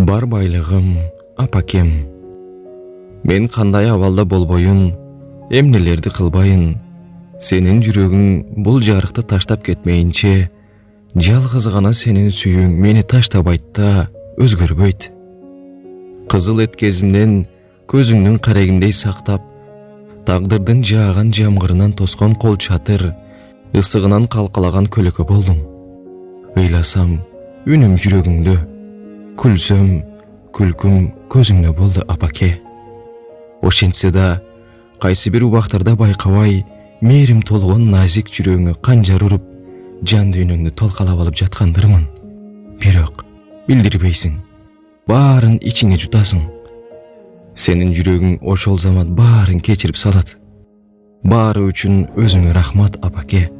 Бар байлыгым, апакем. Мен кандай абалда болбойун, эмнелерди кылбайын. Сенин жүрөгүң бул жарыкты таштап кетмейинче, жалгыз гана сенин сүйүүң мени таштабайт да өзгөрбөйт. Кызыл эт кезимден көзүңдүн карегиндей сактап, тагдырдын жааган жамгырынан тоскон кол чатыр, ысыгынан калкалаган көлөкө болдум. Ыйласам, үнүм жүрөгүңдө, күлсөм, күлкүм көзүңдө болду, апаке. Ошентсе да, кайсы бир убактарда байкабай, мээрим толгон назик жүрөгүңө канжар уруп, жан дүйнөңдү толкалап алып жаткандырмын. Бирок билдирбейсиң, баарын ичиңе жутасың. Сенин жүрөгүң ошол замат баарын кечирип салат. Баары үчүн өзүңө рахмат, апаке.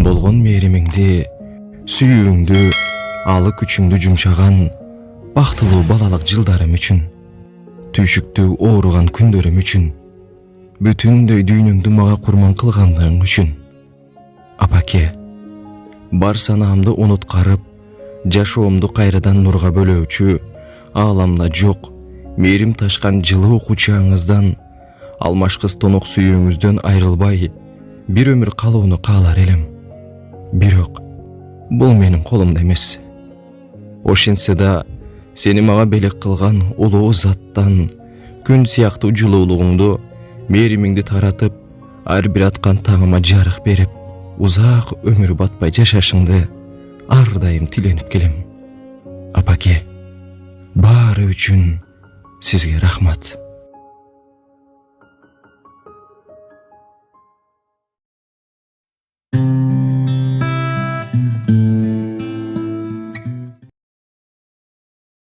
Болгон мээримиңди, сүйүүңдү, алы күчүңдү жумшаган бактылуу балалык жылдарым үчүн, түйшүктүү ооруган күндөрүм үчүн, бүтүндөй дүйнөңдү мага курман кылгандыгың үчүн. Апаке, бар санаамды унуткарып, жашоомду кайрадан нурга бөлөөчү, ааламда жок, мээрим ташкан жылуу кучагыңыздан, алмашкыс тонок сүйүүңүздөн айрылбай, бир өмүр калууну каалар элем. Бирок бул менин колумда эмес. Ошентсе да, сени мага белек кылган улуу заттан, күн сыяктуу жылуулугуңду, мээримиңди таратып, ар бир аткан таңыма жарык берип, узак өмүр батпай жашашыңды ар дайым тиленип келем. Апаке, баары үчүн сизге рахмат.